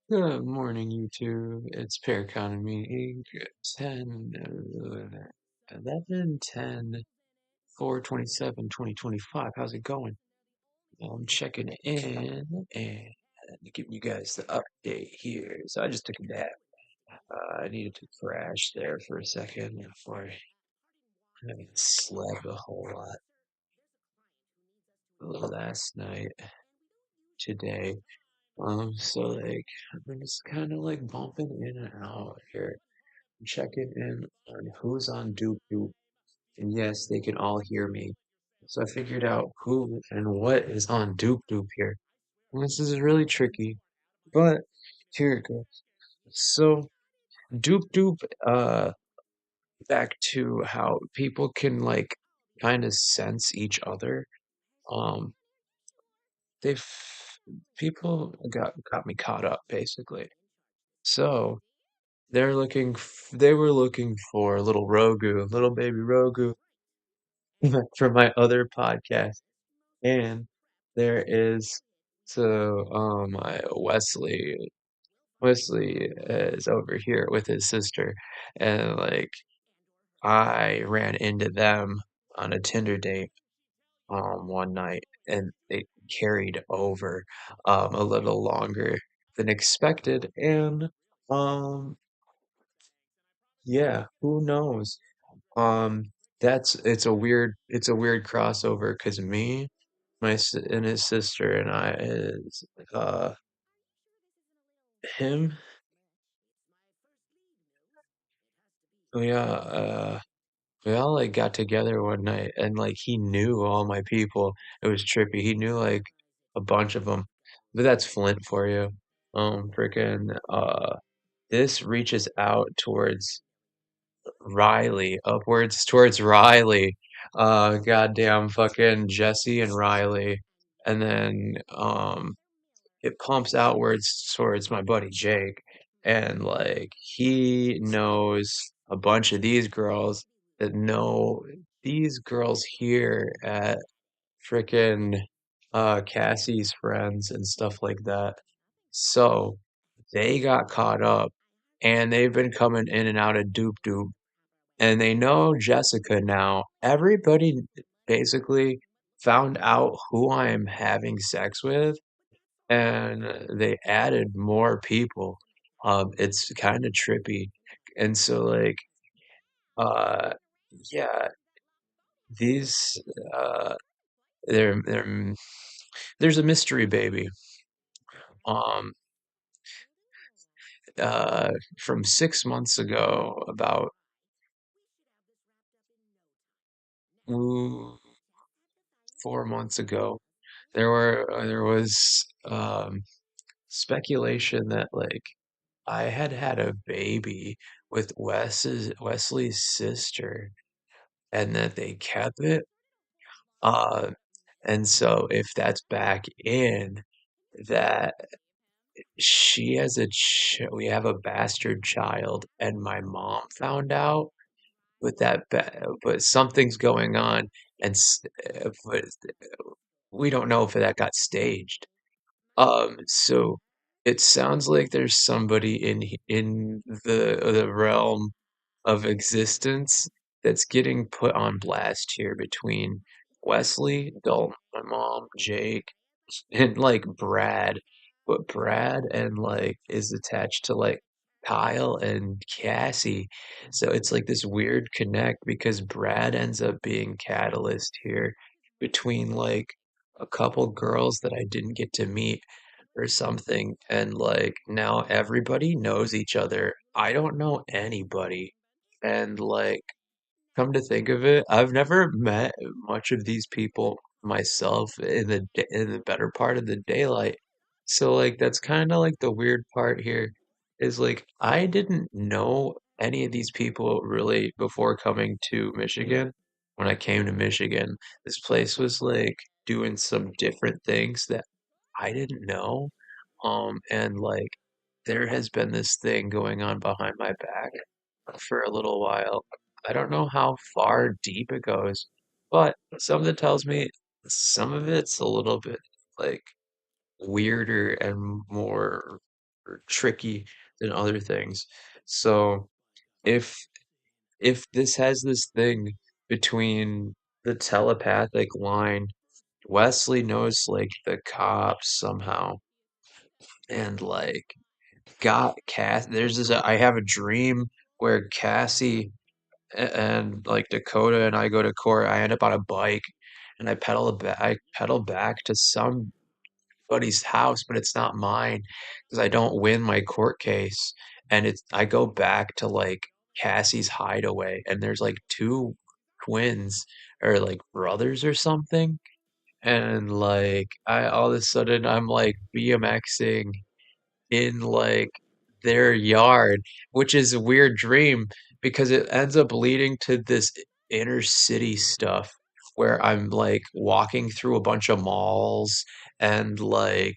Good morning, YouTube. It's PARACONOMY Inc. 10, 11, 10, 4/27, 2025. How's it going? I'm checking in and giving you guys the update here. So I just took a nap. I needed to crash there for a second before I slept a whole lot last night, today. I'm just kind of like bumping in and out here, checking in on who's on Duke Duke. And yes, they can all hear me. So I figured out who and what is on Duke Duke here. And this is really tricky, but here it goes. So Duke Duke, back to how people can like kind of sense each other. Um, they've people got me caught up basically. So they were looking for little Rogu, little baby Rogu for my other podcast. And there is my Wesley is over here with his sister, and like I ran into them on a Tinder date one night, and they carried over a little longer than expected, and um yeah, who knows? Um it's a weird crossover because and his sister and I is uh him we we all like got together one night and like he knew all my people. It was trippy. He knew like a bunch of them. But that's Flint for you. Freaking this reaches out towards Riley, upwards towards Riley. Goddamn fucking Jesse and Riley. And then it pumps outwards towards my buddy Jake, and like he knows a bunch of these girls that know these girls here at frickin' Cassie's friends and stuff like that. So they got caught up and they've been coming in and out of Doop Doop, and they know Jessica now. Everybody basically found out who I am having sex with, and they added more people. It's kind of trippy, and so like, uh, yeah, these uh, they're there's a mystery baby. Um, from 6 months ago, about ooh, 4 months ago, there was speculation that like I had a baby with Wesley's sister, and that they kept it. Uh, and so if that's back in, that she has we have a bastard child, and my mom found out with but something's going on, and but we don't know if that got staged. So it sounds like there's somebody in the realm of existence that's getting put on blast here between Wesley, Dalton, my mom, Jake, and like Brad. But Brad and like is attached to like Kyle and Cassie. So it's like this weird connect because Brad ends up being catalyst here between like a couple girls that I didn't get to meet or something. And like now everybody knows each other. I don't know anybody. And like, come to think of it, I've never met much of these people myself in in the better part of the daylight. So like that's kind of like the weird part here is like I didn't know any of these people really before coming to Michigan. When I came to Michigan, this place was like doing some different things that I didn't know. And like there has been this thing going on behind my back for a little while. I don't know how far deep it goes, but something tells me some of it's a little bit like weirder and more tricky than other things. So if if this has this thing between the telepathic line, Wesley knows like the cops somehow, and like got Cass. There's this. I have a dream where Cassie and like Dakota and I go to court. I end up on a bike, and I pedal back to somebody's house, but it's not mine because I don't win my court case. And it's I go back to like Cassie's hideaway, and there's like two twins or like brothers or something. And like I all of a sudden I'm like BMXing in like their yard, which is a weird dream because it ends up leading to this inner city stuff where I'm like walking through a bunch of malls and like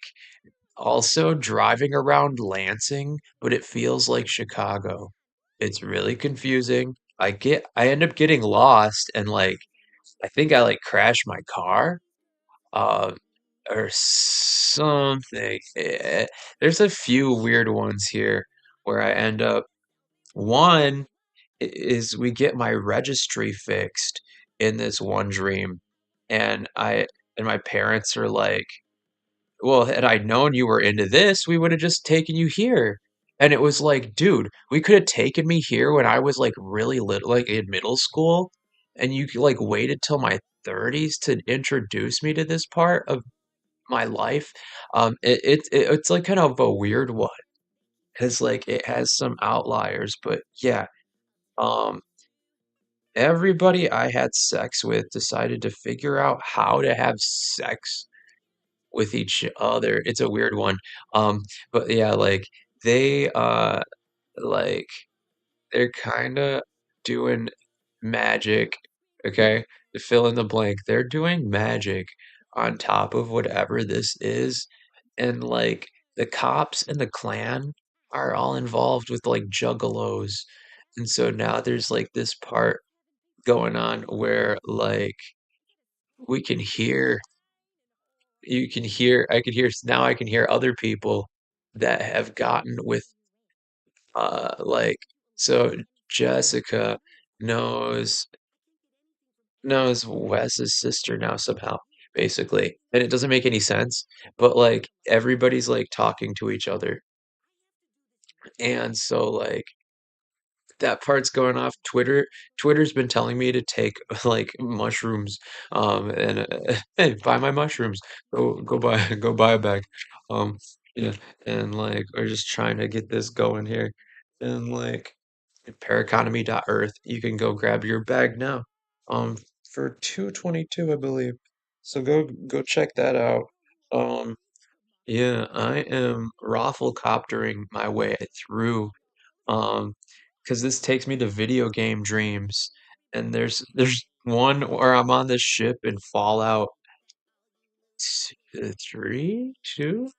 also driving around Lansing, but it feels like Chicago. It's really confusing. I end up getting lost and like I think I like crashed my car uh, or something. There's a few weird ones here where I end up. One is we get my registry fixed in this one dream, and I and my parents are like, "Well, had I known you were into this, we would have just taken you here." And it was like, dude, we could have taken me here when I was like really little, like in middle school, and you like waited till my 30s to introduce me to this part of my life. It's like kind of a weird one because like it has some outliers, but yeah, um, everybody I had sex with decided to figure out how to have sex with each other. It's a weird one. But yeah, like they like they're kind of doing magic, okay? To fill in the blank, they're doing magic on top of whatever this is. And like the cops and the clan are all involved with like juggalos. And so now there's like this part going on where like we can hear, you can hear, I can hear, now I can hear other people that have gotten with like, so Jessica knows knows Wes's sister now somehow, basically. And it doesn't make any sense, but like everybody's like talking to each other. And so like that part's going off. Twitter's been telling me to take like mushrooms, and hey, buy my mushrooms. Go buy go buy a bag. Um, yeah, and like we're just trying to get this going here. And like paraconomy.earth, you can go grab your bag now. For 222, I believe. So go check that out. Um, yeah, I am rafflecoptering my way through um, because this takes me to video game dreams, and there's one where I'm on this ship in Fallout 3, 2?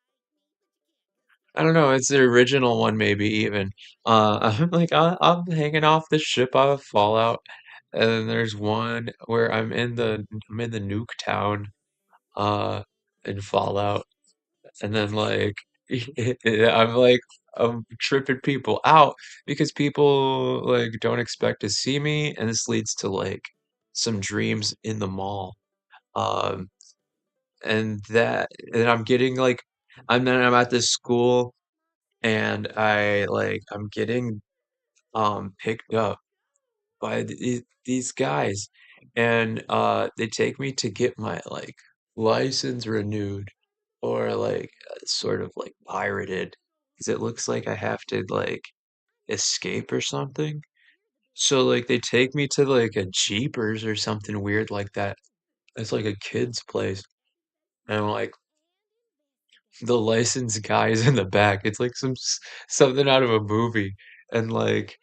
I don't know, it's the original one maybe even. I'm like I'm hanging off the ship of Fallout, and then there's one where I'm in the nuke town in Fallout. And then like I'm like I'm tripping people out because people like don't expect to see me, and this leads to like some dreams in the mall. Um, and I'm getting like I'm at this school, and I'm getting picked up by these guys, and they take me to get my like license renewed or like sort of like pirated because it looks like I have to like escape or something. So like they take me to like a Jeepers or something weird like that. It's like a kid's place, and like the license guy is in the back. It's like something out of a movie, and like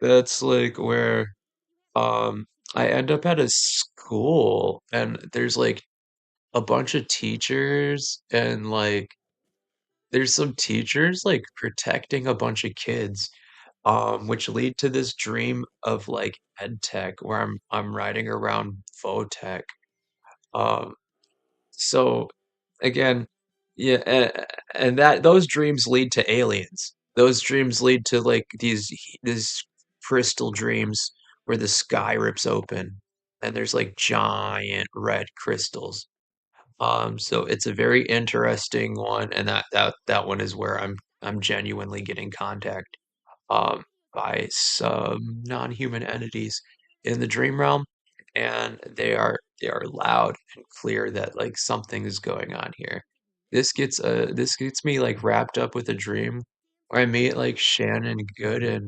that's like where Um, I end up at a school, and there's like a bunch of teachers, and like there's some teachers like protecting a bunch of kids, which lead to this dream of like ed tech where I'm riding around Votech. Um, so again, yeah, and that those dreams lead to aliens. Those dreams lead to like these crystal dreams where the sky rips open and there's like giant red crystals. So it's a very interesting one, and that one is where I'm genuinely getting contact um, by some non-human entities in the dream realm, and they are loud and clear that like something is going on here. This gets me like wrapped up with a dream where I meet like Shannon Gooden,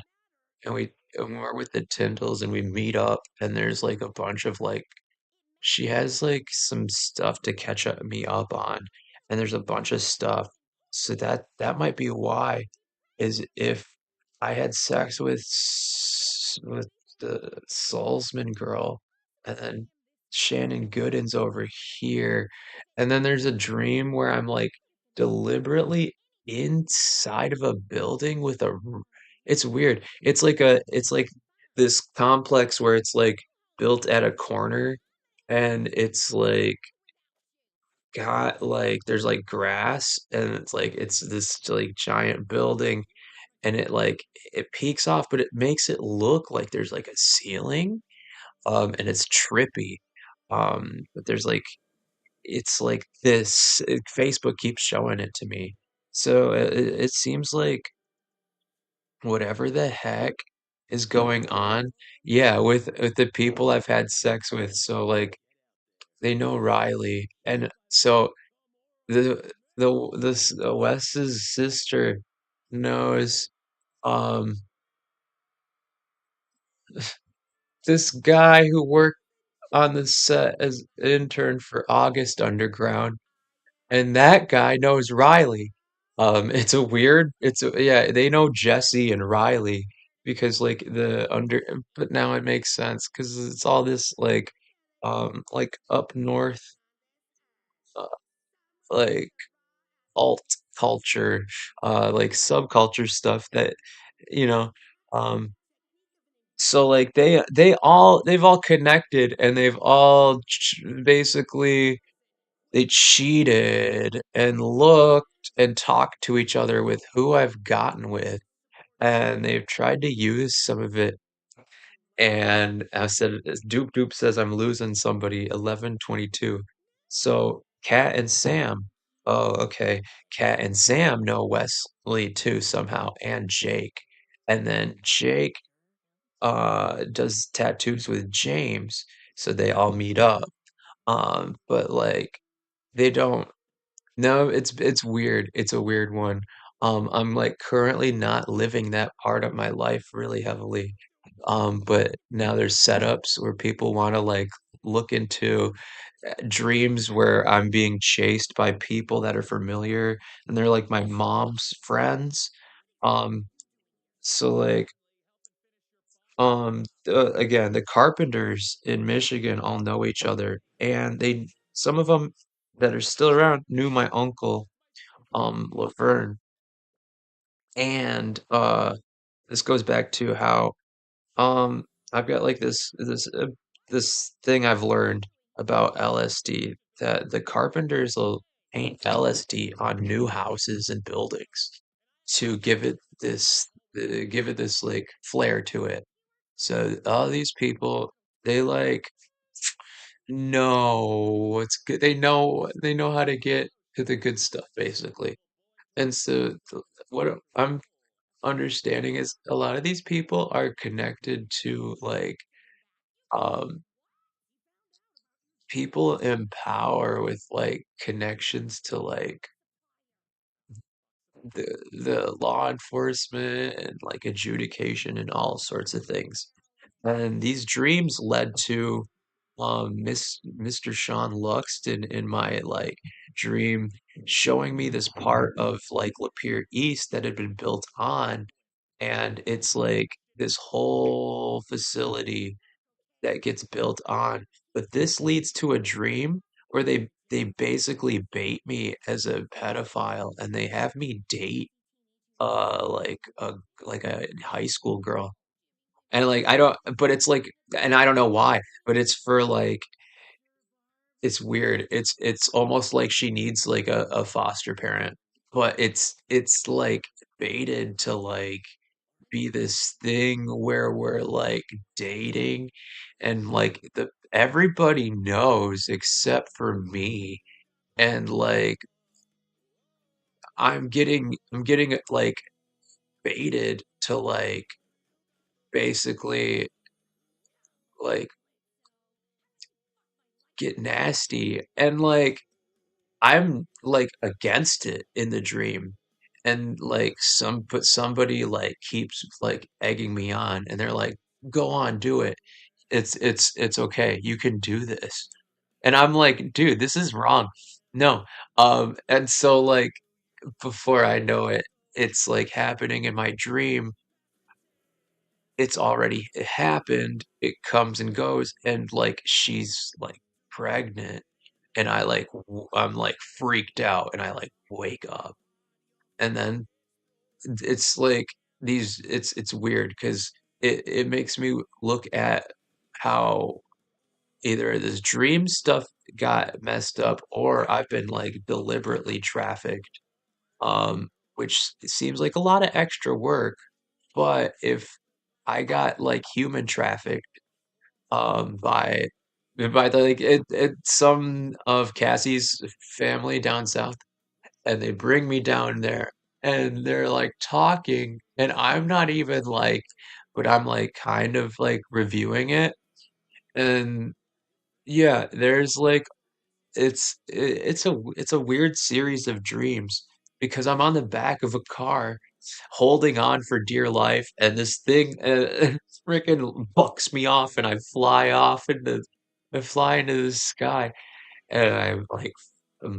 and we're with the Tyndalls and we meet up, and there's like a bunch of like she has like some stuff to catch me up on, and there's a bunch of stuff. So that might be why, is if I had sex with with the Salzman girl, and then Shannon Gooden's over here, and then there's a dream where I'm like deliberately inside of a building with it's weird. It's like this complex where it's like built at a corner and it's like got like there's like grass and it's like it's this like giant building and it like it peaks off but it makes it look like there's like a ceiling and it's trippy but there's like it's like Facebook keeps showing it to me so it seems like whatever the heck is going on yeah with the people I've had sex with so like they know Riley, and so Wes's sister knows um this guy who worked on the set as intern for August Underground, and that guy knows Riley. It's a weird, yeah, they know Jesse and Riley because like but now it makes sense because it's all this like up north, uh, like alt culture, like subculture stuff that, you know, um, so like they've all connected and they've all basically they cheated and looked and talked to each other with who I've gotten with, and they've tried to use some of it. And I said, as Dupe Dupe says, I'm losing somebody 11:22. So Kat and Sam, oh, okay. Kat and Sam know Wesley too somehow, and Jake. And then Jake does tattoos with James, so they all meet up. But like they don't no, it's weird. It's a weird one. I'm like currently not living that part of my life really heavily. But now there's setups where people want to like look into dreams where I'm being chased by people that are familiar and they're like my mom's friends. Um, so like again, the carpenters in Michigan all know each other and they some of them that are still around knew my uncle Laverne and this goes back to how I've got like this thing I've learned about LSD that the carpenters will paint LSD on new houses and buildings to give it this like flair to it. So all these people they like know what's good. They know how to get to the good stuff basically. And so what I'm understanding is a lot of these people are connected to like um people in power with like connections to like the law enforcement and like adjudication and all sorts of things. And these dreams led to Mr. Sean Luxton in my like dream showing me this part of like Lapeer East that had been built on and it's like this whole facility that gets built on. But this leads to a dream where they basically bait me as a pedophile and they have me date like a high school girl. And like I don't but it's like and I don't know why, but it's for like it's weird. It's almost like she needs like a foster parent, but it's like baited to like be this thing where we're like dating and like the everybody knows except for me and like I'm getting like baited to like basically like get nasty and like I'm like against it in the dream and like somebody like keeps like egging me on and they're like go on do it it's okay you can do this and I'm like dude this is wrong no and so like before I know it it's like happening in my dream it's already it happened it comes and goes and like she's like pregnant and I like I'm like freaked out and I like wake up and then it's like these it's weird because it makes me look at how either this dream stuff got messed up or I've been like deliberately trafficked which seems like a lot of extra work but if I got like human trafficked by the like some of Cassie's family down south and they bring me down there and they're like talking and I'm not even like but I'm like kind of like reviewing it and yeah there's like it's a weird series of dreams because I'm on the back of a car holding on for dear life and this thing freaking bucks me off and I fly into the sky and I'm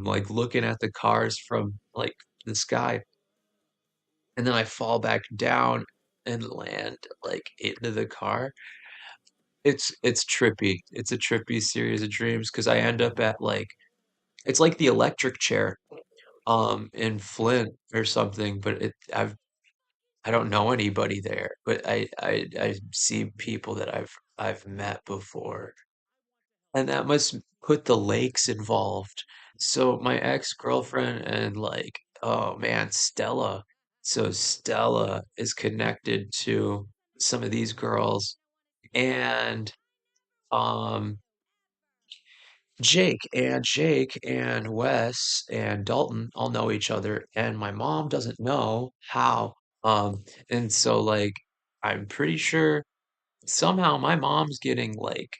like looking at the cars from like the sky and then I fall back down and land like into the car. It's trippy. It's a trippy series of dreams because I end up at like it's like the electric chair in Flint or something, but I don't know anybody there, but I see people that I've met before. And that must put the lakes involved. So my ex-girlfriend and like, oh man, Stella. So Stella is connected to some of these girls and um Jake and Wes and Dalton all know each other and my mom doesn't know how. And so like I'm pretty sure somehow my mom's getting like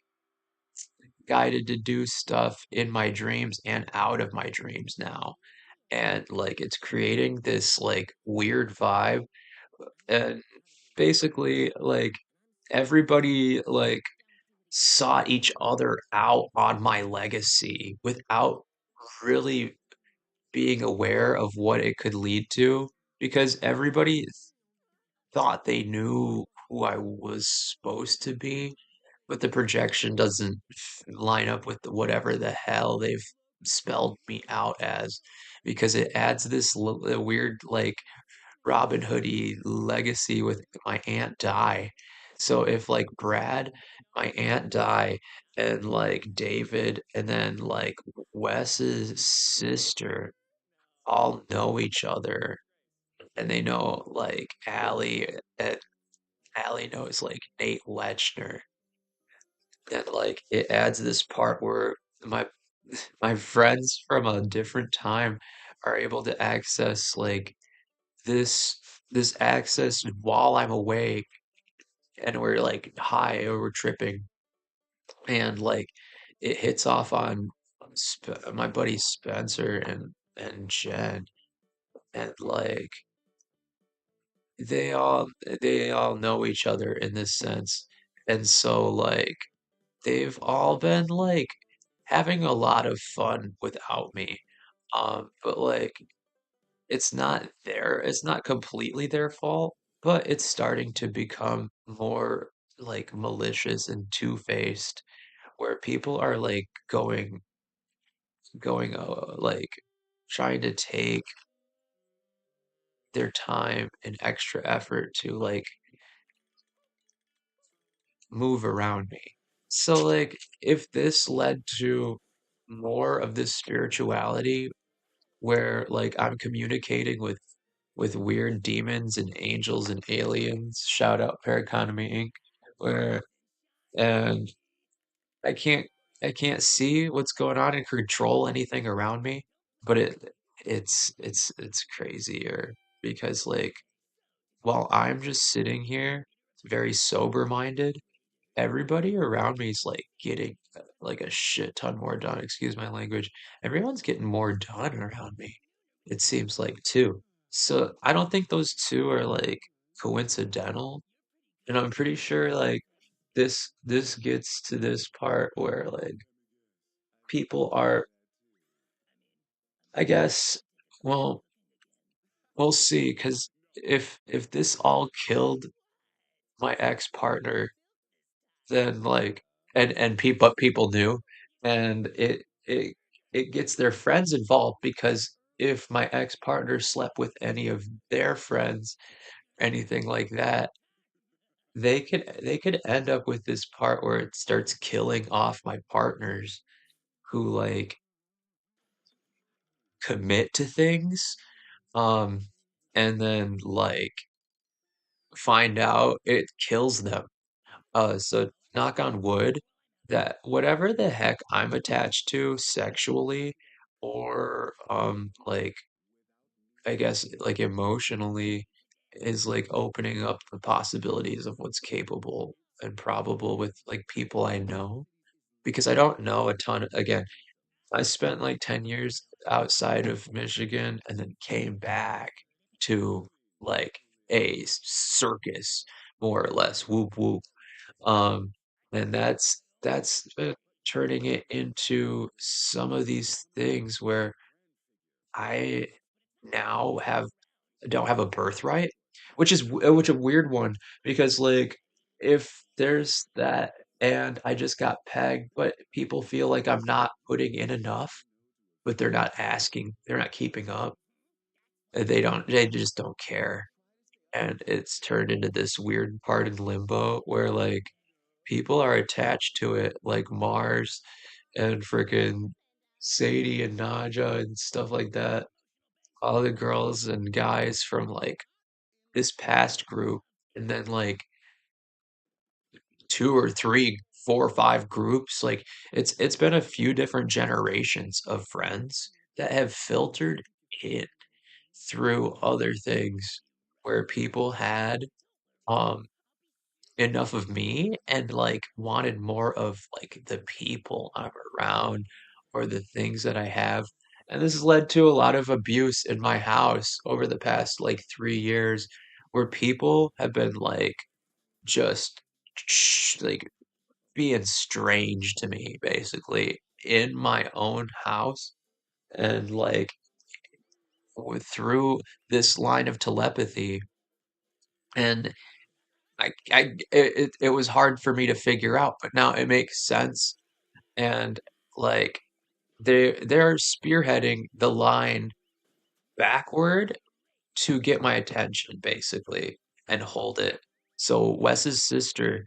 guided to do stuff in my dreams and out of my dreams now. And like it's creating this like weird vibe. And basically like everybody like sought each other out on my legacy without really being aware of what it could lead to because everybody thought they knew who I was supposed to be, but the projection doesn't line up with whatever the hell they've spelled me out as because it adds this weird like Robin Hoodie legacy with my Aunt Di. So if like Brad, my Aunt Di, and like David, and then like Wes's sister all know each other, and they know like Allie, and Allie knows like Nate Lechner. And like it adds this part where my friends from a different time are able to access like this this access while I'm awake and we're like high or we're tripping and like it hits off on my buddy Spencer and Jen and like they all they all know each other in this sense and so like they've all been like having a lot of fun without me but like it's not completely their fault, but it's starting to become more like malicious and two-faced where people are like going like trying to take their time and extra effort to like move around me. So like if this led to more of this spirituality where like I'm communicating with weird demons and angels and aliens. Shout out Paraconomy Inc. Where and I can't I can't see what's going on and control anything around me, but it's crazier because like while I'm just sitting here very sober minded, everybody around me is like getting like a shit ton more done. Excuse my language. Everyone's getting more done around me. It seems like too. So I don't think those two are like coincidental. And I'm pretty sure like this gets to this part where like people are, I guess, well, we'll see, because if this all killed my ex-partner, then like and people but people knew, and it gets their friends involved because if my ex-partner slept with any of their friends, anything like that, they could end up with this part where it starts killing off my partners who like commit to things, um, and then like find out it kills them. So knock on wood that whatever the heck I'm attached to sexually or like I guess like emotionally is like opening up the possibilities of what's capable and probable with like people I know because I don't know a ton again, I spent like 10 years outside of Michigan and then came back to like a circus more or less whoop whoop. Um, and that's turning it into some of these things where I now have don't have a birthright, which a weird one because like if there's that and I just got pegged, but people feel like I'm not putting in enough, but they're not asking, they're not keeping up. They just don't care. And it's turned into this weird part in limbo where like people are attached to it like Mars and freaking Sadie and Naja and stuff like that. All the girls and guys from like this past group, and then like two or three, four or five groups. Like it's been a few different generations of friends that have filtered in through other things where people had um enough of me and like wanted more of like the people I'm around or the things that I have. And this has led to a lot of abuse in my house over the past like 3 years where people have been like just like being strange to me basically in my own house and like through this line of telepathy and it was hard for me to figure out, but now it makes sense. And like they're spearheading the line backward to get my attention, basically, and hold it. So Wes's sister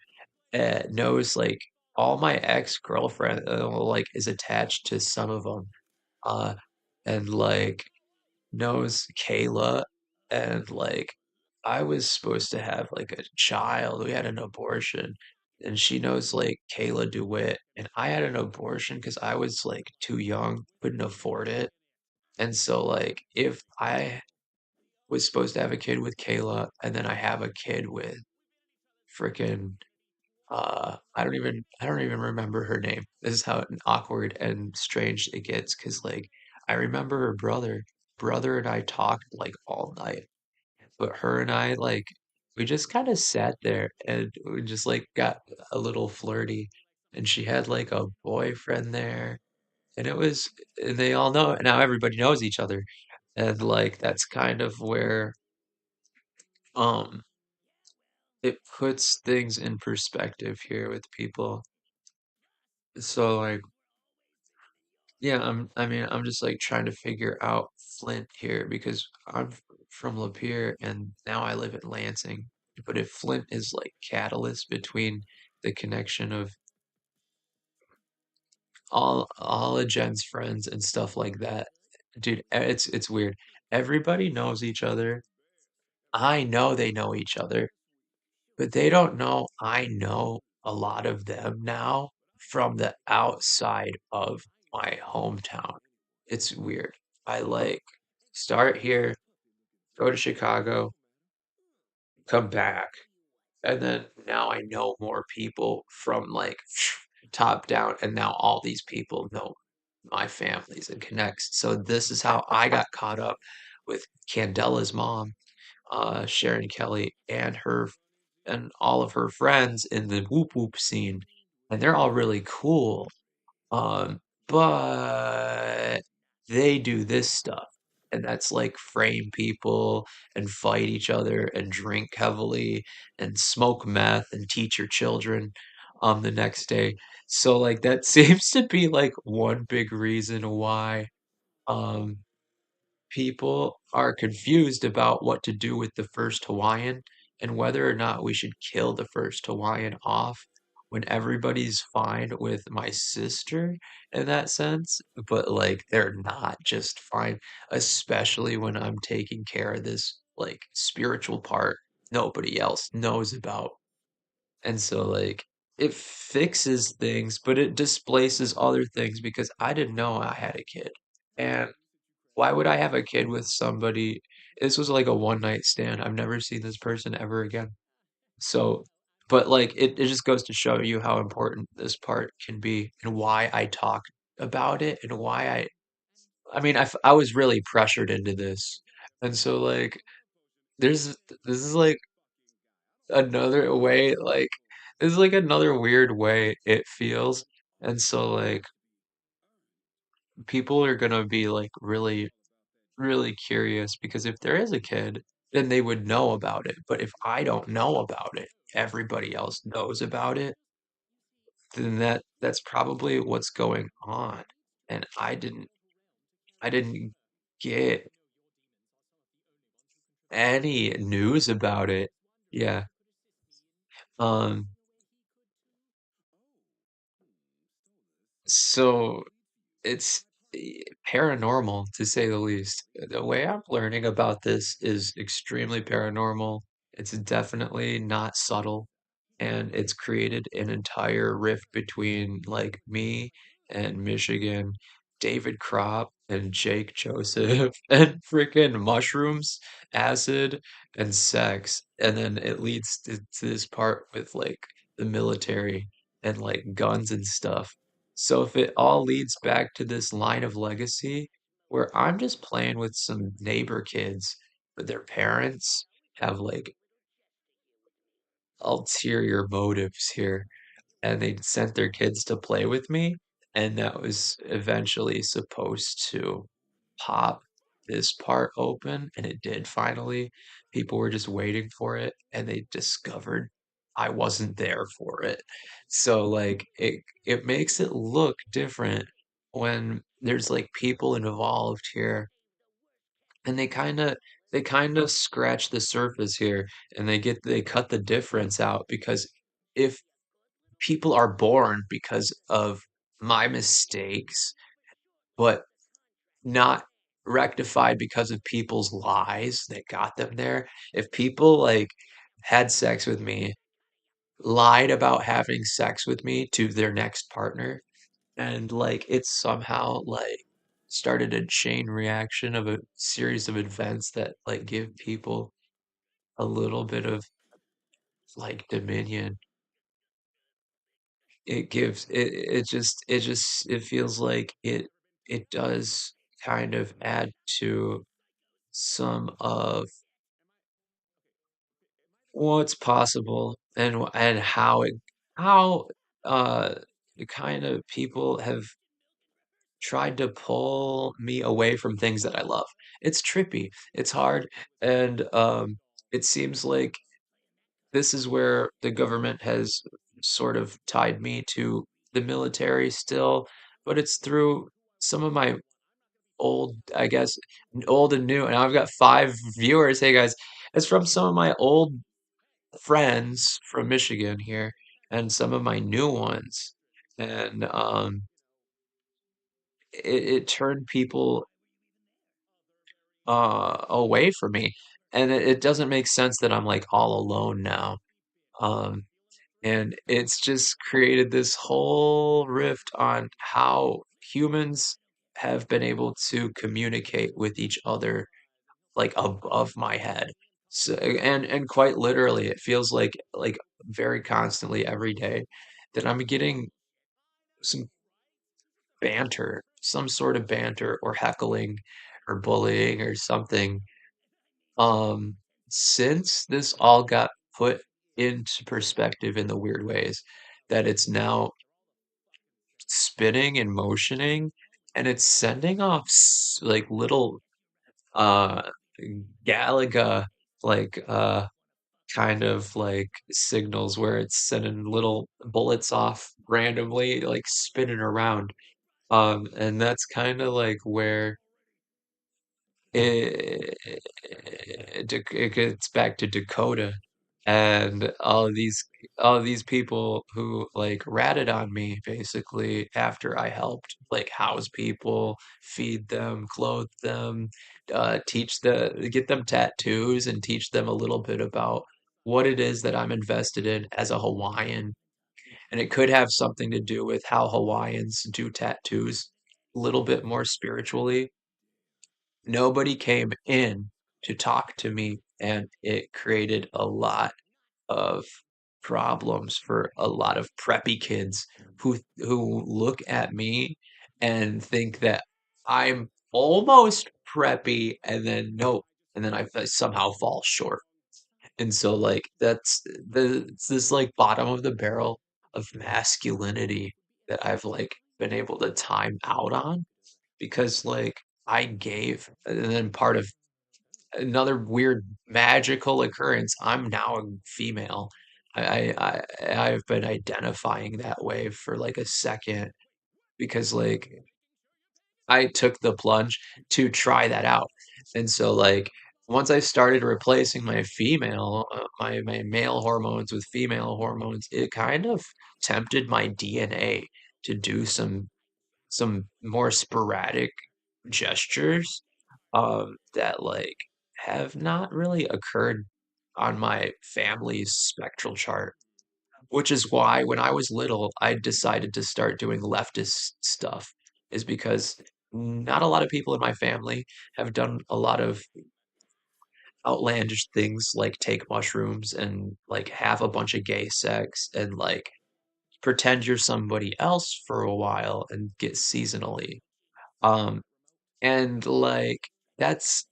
knows like all my ex-girlfriend like is attached to some of them, uh, and like knows Kayla and like I was supposed to have like a child. We had an abortion and she knows like Kayla DeWitt and I had an abortion because I was like too young, couldn't afford it. And so like if I was supposed to have a kid with Kayla and then I have a kid with freaking I don't even remember her name. This is how awkward and strange it gets because like I remember her brother and I talked like all night, but her and I like we just kind of sat there and we just like got a little flirty, and she had like a boyfriend there, and it was and they all know now everybody knows each other, and like that's kind of where um it puts things in perspective here with people. So like yeah, I mean, I'm just like trying to figure out Flint here because from Lapeer and now I live in Lansing. But if Flint is like catalyst between the connection of all of Jen's friends and stuff like that. Dude, it's weird. Everybody knows each other. I know they know each other, but they don't know I know a lot of them now from the outside of my hometown. It's weird. I like start here, go to Chicago, come back, and then now I know more people from like top down, and now all these people know my families and connects. So this is how I got caught up with Candela's mom, Sharon Kelly, and her and all of her friends in the whoop whoop scene, and they're all really cool. But they do this stuff, and that's like frame people and fight each other and drink heavily and smoke meth and teach your children the next day. So like that seems to be like one big reason why um people are confused about what to do with the first Hawaiian and whether or not we should kill the first Hawaiian off when everybody's fine with my sister in that sense, but like they're not just fine, especially when I'm taking care of this like spiritual part nobody else knows about. And so like it fixes things, but it displaces other things because I didn't know I had a kid. And why would I have a kid with somebody? This was like a one night stand. I've never seen this person ever again. So, but like it just goes to show you how important this part can be and why I talk about it and why I mean, I was really pressured into this. And so like there's this is like another way like this is like another weird way it feels. And so like people are gonna be like really curious because if there is a kid, then they would know about it. But if I don't know about it, everybody else knows about it, then that's probably what's going on. And I didn't get any news about it. Yeah. Um, so it's paranormal to say the least. The way I'm learning about this is extremely paranormal. It's definitely not subtle, and it's created an entire rift between like me and Michigan, David Kropp and Jake Joseph, and freaking mushrooms, acid, and sex. And then it leads to this part with like the military and like guns and stuff. So if it all leads back to this line of legacy where I'm just playing with some neighbor kids, but their parents have like ulterior motives here, and they sent their kids to play with me, and that was eventually supposed to pop this part open, and it did finally. People were just waiting for it, and they discovered I wasn't there for it. So like it makes it look different when there's like people involved here, and they kind of scratch the surface here, and they cut the difference out because if people are born because of my mistakes, but not rectified because of people's lies that got them there. If people like had sex with me, lied about having sex with me to their next partner, and like it somehow like started a chain reaction of a series of events that like give people a little bit of like dominion. It gives it feels like it does kind of add to some of what's possible and how the kind of people have tried to pull me away from things that I love. It's trippy, it's hard, and it seems like this is where the government has sort of tied me to the military still, but it's through some of my old, I guess, old and new. And I've got 5 viewers. Hey guys, it's from some of my old friends from Michigan here and some of my new ones. And it turned people away from me, and it doesn't make sense that I'm like all alone now. Um, and it's just created this whole rift on how humans have been able to communicate with each other like above my head. So, and quite literally, it feels like very constantly every day that I'm getting some banter, some sort of banter or heckling or bullying or something. Um, since this all got put into perspective in the weird ways that it's now spinning and motioning, and it's sending off like little uh Galaga like kind of like signals where it's sending little bullets off randomly like spinning around. And that's kind of like where it gets back to Dakota and all of these people who like ratted on me basically after I helped like house people, feed them, clothe them, get them tattoos and teach them a little bit about what it is that I'm invested in as a Hawaiian. And it could have something to do with how Hawaiians do tattoos a little bit more spiritually. Nobody came in to talk to me, and it created a lot of problems for a lot of preppy kids who look at me and think that I'm almost preppy, and then nope, and then I somehow fall short. And so like it's this like bottom of the barrel of masculinity that I've like been able to time out on because like I gave, and then part of another weird magical occurrence, I'm now a female. I've been identifying that way for like a second because like I took the plunge to try that out. And so like once I started replacing my my male hormones with female hormones, it kind of tempted my DNA to do some more sporadic gestures that like have not really occurred on my family's spectral chart, which is why when I was little, I decided to start doing leftist stuff, is because not a lot of people in my family have done a lot of outlandish things like take mushrooms and like have a bunch of gay sex and like pretend you're somebody else for a while and get seasonally. Um, and like that's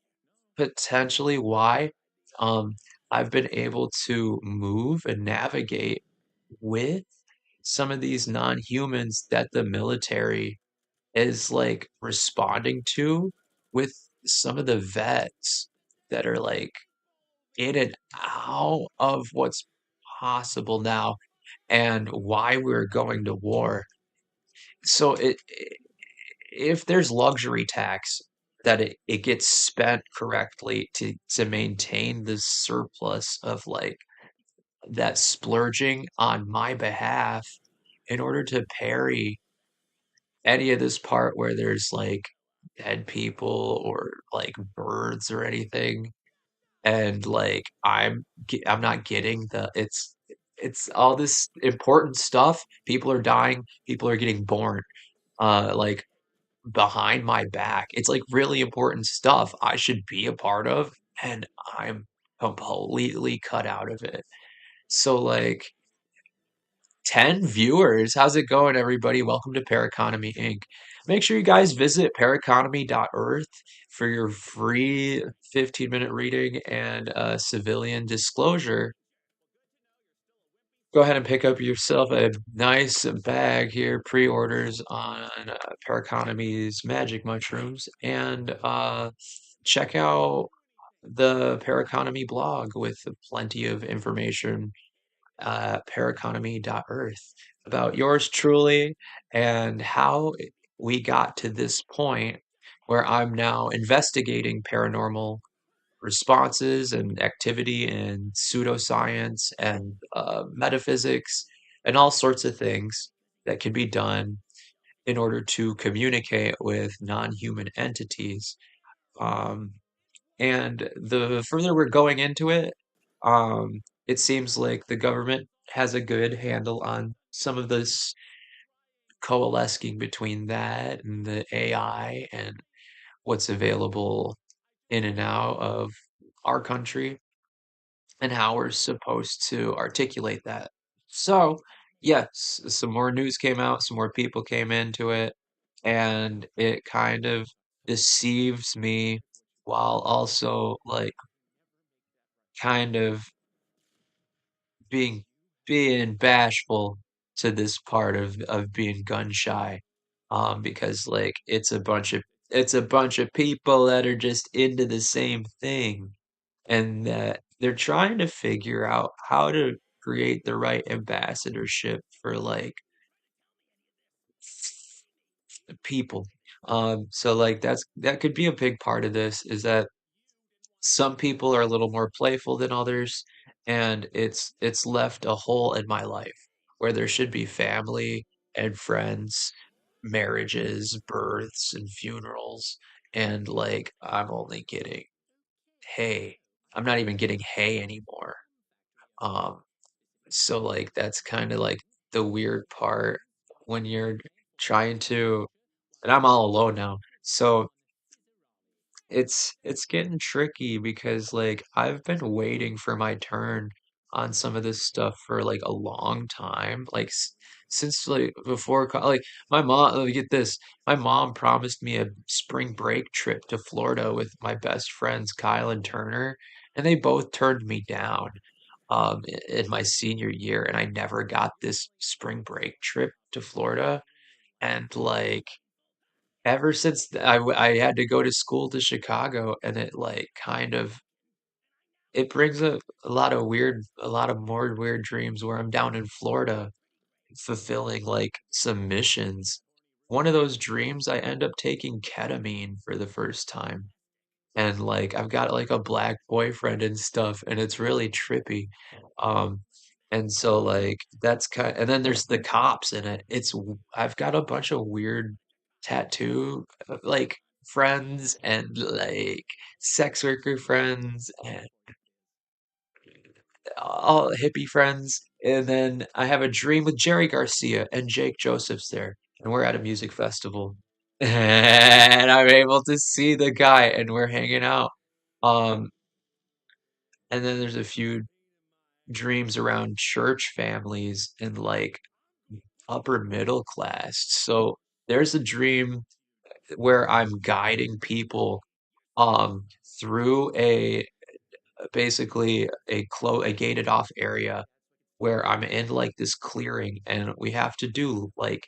potentially why um I've been able to move and navigate with some of these non-humans that the military is like responding to with some of the vets that are like in and out of what's possible now and why we're going to war. So if there's luxury tax that it gets spent correctly to maintain this surplus of like that splurging on my behalf in order to parry any of this part where there's like dead people or like birds or anything and like I'm not getting the it's all this important stuff. People are dying, people are getting born. Like behind my back. It's like really important stuff I should be a part of, and I'm completely cut out of it. So, like, 10 viewers. How's it going, everybody? Welcome to Paraconomy Inc. Make sure you guys visit paraconomy.earth for your free 15-minute reading and civilian disclosure. Go ahead and pick up yourself a nice bag here, pre-orders on Paraconomy's magic mushrooms, and check out the Paraconomy blog with plenty of information at paraconomy.earth about yours truly and how we got to this point where I'm now investigating paranormal responses and activity in pseudoscience and metaphysics and all sorts of things that can be done in order to communicate with non-human entities. Um, and the further we're going into it, it seems like the government has a good handle on some of this coalescing between that and the AI and what's available in and out of our country and how we're supposed to articulate that. So, yes, some more news came out, some more people came into it, and it kind of deceives me while also like kind of being being bashful to this part of being gun shy. Because like it's a bunch of people that are just into the same thing and that they're trying to figure out how to create the right ambassadorship for like people. So like that could be a big part of this is that some people are a little more playful than others, and it's left a hole in my life where there should be family and friends, marriages, births, and funerals, and like I'm only getting hay. I'm not even getting hay anymore. Um, so like that's kind of like the weird part when you're trying to, and I'm all alone now. So it's getting tricky because like I've been waiting for my turn on some of this stuff for like a long time, like since like before like my mom, get this, my mom promised me a spring break trip to Florida with my best friends Kyle and Turner, and they both turned me down in my senior year, and I never got this spring break trip to Florida, and like ever since I had to go to school to Chicago, and it like kind of it brings a lot of a lot of more weird dreams where I'm down in Florida fulfilling like some missions. One of those dreams, I end up taking ketamine for the first time. And like I've got like a black boyfriend and stuff, and it's really trippy. Um, and so like that's kind, and then there's the cops in it. I've got a bunch of weird tattoo like friends and like sex worker friends and all hippie friends. And then I have a dream with Jerry Garcia and Jake Joseph's there, and we're at a music festival. And I'm able to see the guy, and we're hanging out. Um, and then there's a few dreams around church families and like upper middle class. So there's a dream where I'm guiding people um through a basically a gated off area where I'm in like this clearing and we have to do like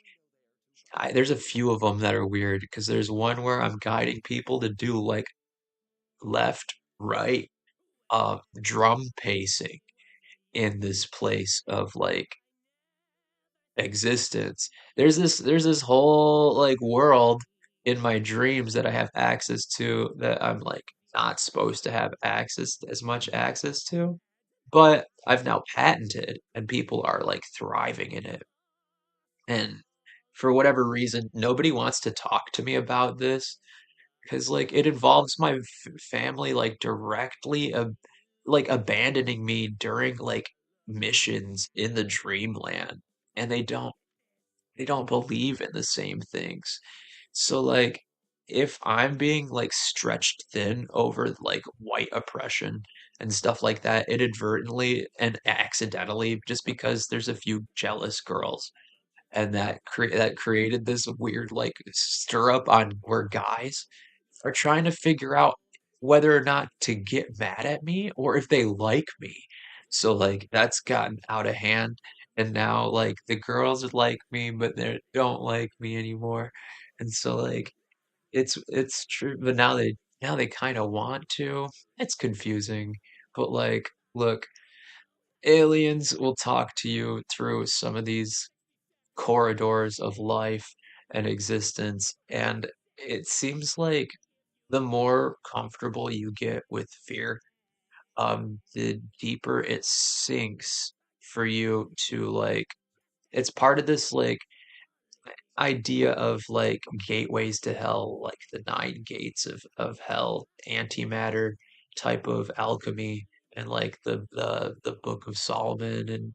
there's a few of them that are weird because there's one where I'm guiding people to do like left, right, drum pacing in this place of like existence. There's this whole like world in my dreams that I have access to that I'm like not supposed to have access as much access to, but I've now patented and people are like thriving in it. And for whatever reason, nobody wants to talk to me about this because like it involves my family like directly like abandoning me during like missions in the dreamland, and they don't believe in the same things. So like if I'm being like stretched thin over like white oppression and stuff like that, inadvertently and accidentally, just because there's a few jealous girls and that created this weird like stir up on where guys are trying to figure out whether or not to get mad at me or if they like me. So like that's gotten out of hand, and now like the girls like me but they don't like me anymore. And so like it's true, but now they kind of want to. It's confusing. But like look, aliens will talk to you through some of these corridors of life and existence. And it seems like the more comfortable you get with fear, the deeper it sinks for you to like, it's part of this like idea of like gateways to hell, like the nine gates of hell, antimatter type of alchemy, and like the Book of Solomon, and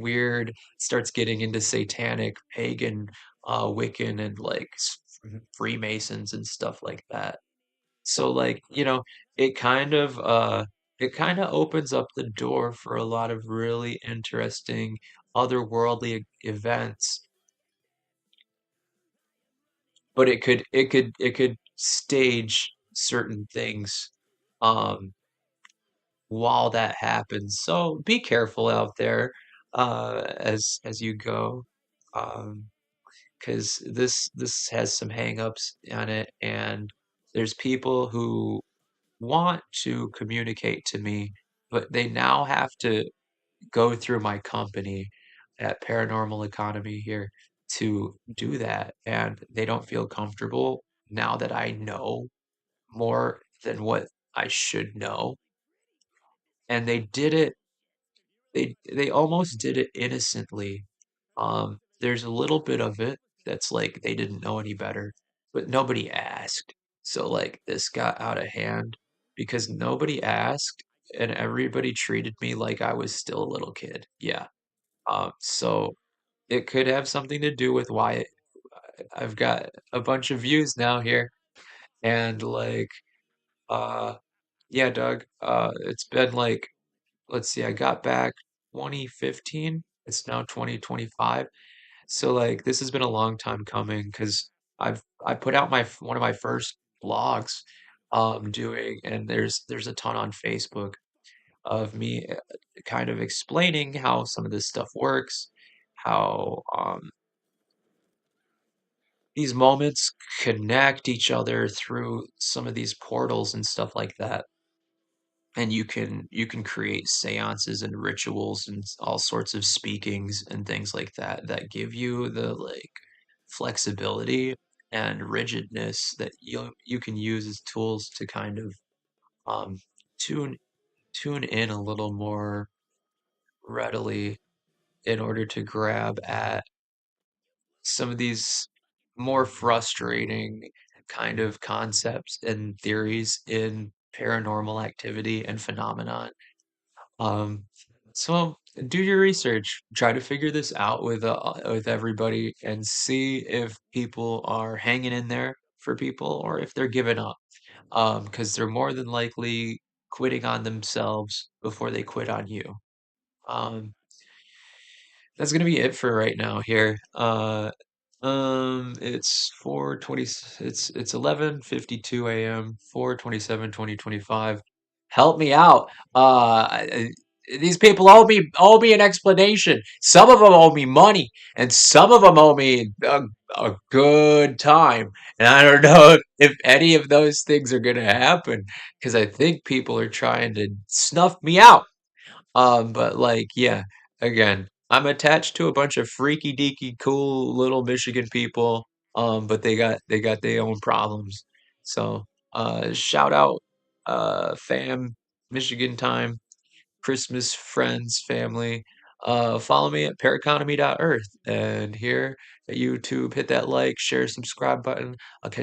weird starts getting into satanic, pagan, Wiccan, and like Freemasons and stuff like that. So like, it kind of uh it kind of opens up the door for a lot of really interesting otherworldly events, but it could stage certain things um while that happens. So be careful out there as you go, um because this has some hangups on it, and there's people who want to communicate to me, but they now have to go through my company at Paranormal Economy here to do that, and they don't feel comfortable now that I know more than what I should know. And they almost did it innocently. There's a little bit of it that's like they didn't know any better, but nobody asked. So like this got out of hand because nobody asked and everybody treated me like I was still a little kid. Yeah. So it could have something to do with why I've got a bunch of views now here. And like, uh, yeah, Doug, it's been like, let's see, I got back 2015. It's now 2025. So like this has been a long time coming because I put out my one of my first blogs doing, and there's a ton on Facebook of me kind of explaining how some of this stuff works, how these moments connect each other through some of these portals and stuff like that. And you can create seances and rituals and all sorts of speakings and things like that that give you the like flexibility and rigidness that you can use as tools to kind of um tune tune in a little more readily in order to grab at some of these more frustrating kind of concepts and theories in paranormal activity and phenomenon. Um, so do your research, try to figure this out with everybody and see if people are hanging in there for people or if they're giving up. Because they're more than likely quitting on themselves before they quit on you. Um, that's gonna be it for right now here. It's 4:20, it's 11:52 a.m., 4/27, 2025. Help me out. These people owe me an explanation. Some of them owe me money, and some of them owe me a good time. And I don't know if any of those things are gonna happen because I think people are trying to snuff me out. But like, yeah, again, I'm attached to a bunch of freaky deaky cool little Michigan people. But they got their own problems. So, shout out, fam, Michigan time, Christmas, friends, family. Follow me at paraconomy.earth and here at YouTube, hit that like, share, subscribe button. I'll catch